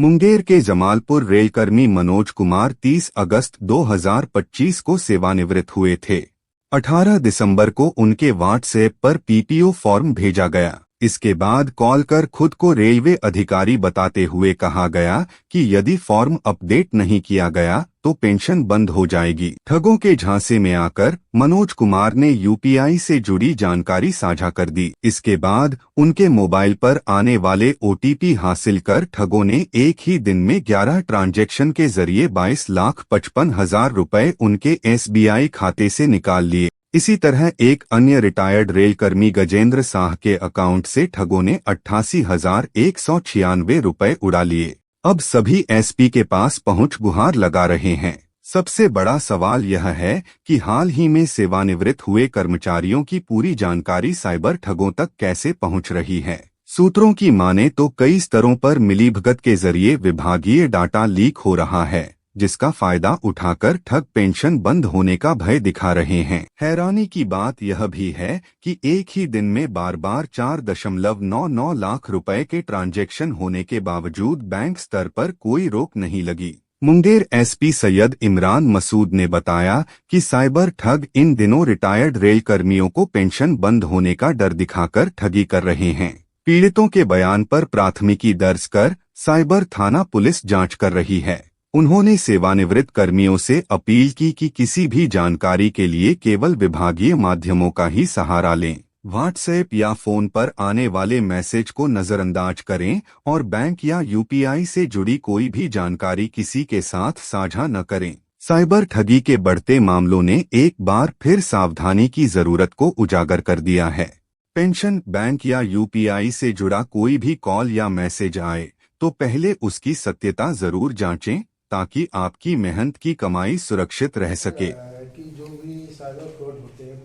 मुंगेर के जमालपुर रेलकर्मी मनोज कुमार 30 अगस्त 2025 को सेवानिवृत्त हुए थे। 18 दिसंबर को उनके व्हाट्सएप पर पीपीओ फॉर्म भेजा गया। इसके बाद कॉल कर खुद को रेलवे अधिकारी बताते हुए कहा गया कि यदि फॉर्म अपडेट नहीं किया गया तो पेंशन बंद हो जाएगी। ठगों के झांसे में आकर मनोज कुमार ने यूपीआई से जुड़ी जानकारी साझा कर दी। इसके बाद उनके मोबाइल पर आने वाले ओटीपी हासिल कर ठगों ने एक ही दिन में 11 ट्रांजैक्शन के जरिए 22,55,000 रुपए उनके एसबीआई खाते से निकाल लिए। इसी तरह एक अन्य रिटायर्ड रेलकर्मी गजेंद्र साह के अकाउंट से ठगों ने 88,196 रुपए उड़ा लिए। अब सभी एसपी के पास पहुंच गुहार लगा रहे हैं। सबसे बड़ा सवाल यह है कि हाल ही में सेवानिवृत्त हुए कर्मचारियों की पूरी जानकारी साइबर ठगों तक कैसे पहुंच रही है। सूत्रों की माने तो कई स्तरों पर मिलीभगत के जरिए विभागीय डाटा लीक हो रहा है, जिसका फायदा उठाकर ठग पेंशन बंद होने का भय दिखा रहे हैं। हैरानी की बात यह भी है कि एक ही दिन में बार बार 4.99 लाख रुपए के ट्रांजैक्शन होने के बावजूद बैंक स्तर पर कोई रोक नहीं लगी। मुंगेर एसपी सैयद इमरान मसूद ने बताया कि साइबर ठग इन दिनों रिटायर्ड रेल कर्मियों को पेंशन बंद होने का डर दिखाकर ठगी कर रहे हैं। पीड़ितों के बयान पर प्राथमिकी दर्ज कर साइबर थाना पुलिस जांच कर रही है। उन्होंने सेवानिवृत्त कर्मियों से अपील की कि किसी भी जानकारी के लिए केवल विभागीय माध्यमों का ही सहारा लें। व्हाट्सएप या फोन पर आने वाले मैसेज को नजरअंदाज करें और बैंक या यूपीआई से जुड़ी कोई भी जानकारी किसी के साथ साझा न करें। साइबर ठगी के बढ़ते मामलों ने एक बार फिर सावधानी की जरूरत को उजागर कर दिया है। पेंशन, बैंक या यूपीआई से जुड़ा कोई भी कॉल या मैसेज आए तो पहले उसकी सत्यता जरूर जांचें, ताकि आपकी मेहनत की कमाई सुरक्षित रह सके। कि जो भी साइबर फ्रॉड होते हैं,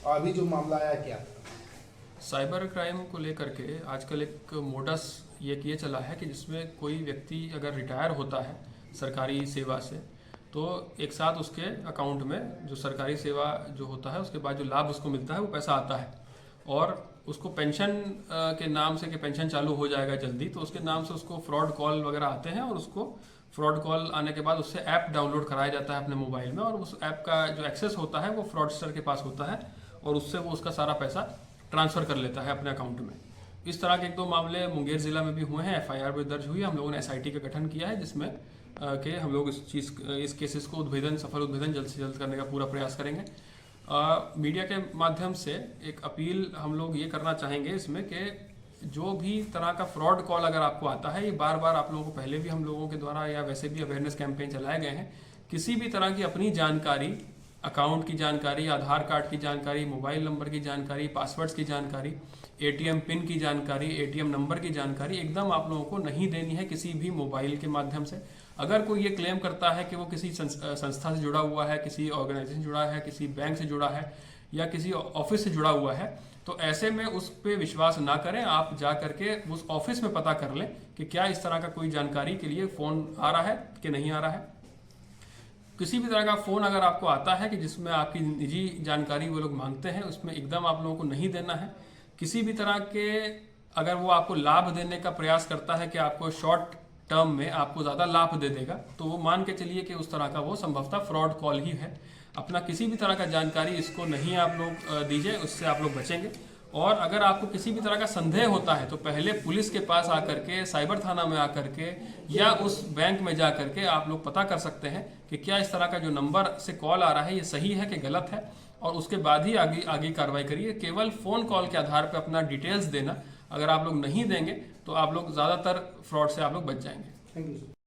अभी जो मामला आया क्या साइबर क्राइम को लेकर के आजकल एक मोडस ये चला है कि जिसमें कोई व्यक्ति अगर रिटायर होता है सरकारी सेवा से, तो एक साथ उसके अकाउंट में जो सरकारी सेवा जो होता है उसके बाद जो लाभ उसको मिलता है वो पैसा आता है, और उसको पेंशन के नाम से कि पेंशन चालू हो जाएगा जल्दी, तो उसके नाम से उसको फ्रॉड कॉल वगैरह आते हैं और उसको फ्रॉड कॉल आने के बाद उससे ऐप डाउनलोड कराया जाता है अपने मोबाइल में, और उस ऐप का जो एक्सेस होता है वो फ्रॉडस्टर के पास होता है और उससे वो उसका सारा पैसा ट्रांसफ़र कर लेता है अपने अकाउंट में। इस तरह के एक दो मामले मुंगेर ज़िला में भी हुए हैं, एफआईआर भी दर्ज हुई है। हम लोगों ने एसआईटी का गठन किया है, जिसमें कि हम लोग इस केसेस को सफल उद्भेदन जल्द से जल्द करने का पूरा प्रयास करेंगे। मीडिया के माध्यम से एक अपील हम लोग ये करना चाहेंगे इसमें कि जो भी तरह का फ्रॉड कॉल अगर आपको आता है, ये बार बार आप लोगों को पहले भी हम लोगों के द्वारा या वैसे भी अवेयरनेस कैंपेन चलाए गए हैं, किसी भी तरह की अपनी जानकारी, अकाउंट की जानकारी, आधार कार्ड की जानकारी, मोबाइल नंबर की जानकारी, पासवर्ड्स की जानकारी, एटीएम पिन की जानकारी, एटीएम नंबर की जानकारी एकदम आप लोगों को नहीं देनी है किसी भी मोबाइल के माध्यम से। अगर कोई ये क्लेम करता है कि वो किसी संस्था से जुड़ा हुआ है, किसी ऑर्गेनाइजेशन से जुड़ा है, किसी बैंक से जुड़ा है या किसी ऑफिस से जुड़ा हुआ है, तो ऐसे में उस पर विश्वास ना करें। आप जा करके उस ऑफिस में पता कर लें कि क्या इस तरह का कोई जानकारी के लिए फ़ोन आ रहा है कि नहीं आ रहा है। किसी भी तरह का फ़ोन अगर आपको आता है कि जिसमें आपकी निजी जानकारी वो लोग मांगते हैं, उसमें एकदम आप लोगों को नहीं देना है। किसी भी तरह के अगर वो आपको लाभ देने का प्रयास करता है कि आपको शॉर्ट टर्म में आपको ज़्यादा लाभ दे देगा, तो वो मान के चलिए कि उस तरह का वो संभवतः फ्रॉड कॉल ही है। अपना किसी भी तरह का जानकारी इसको नहीं आप लोग दीजिए, उससे आप लोग बचेंगे। और अगर आपको किसी भी तरह का संदेह होता है तो पहले पुलिस के पास आकर के, साइबर थाना में आकर के या उस बैंक में जा करके आप लोग पता कर सकते हैं कि क्या इस तरह का जो नंबर से कॉल आ रहा है ये सही है कि गलत है, और उसके बाद ही आगे कार्रवाई करिए। केवल फ़ोन कॉल के आधार पर अपना डिटेल्स देना अगर आप लोग नहीं देंगे तो आप लोग ज़्यादातर फ्रॉड से आप लोग बच जाएंगे। Thank you.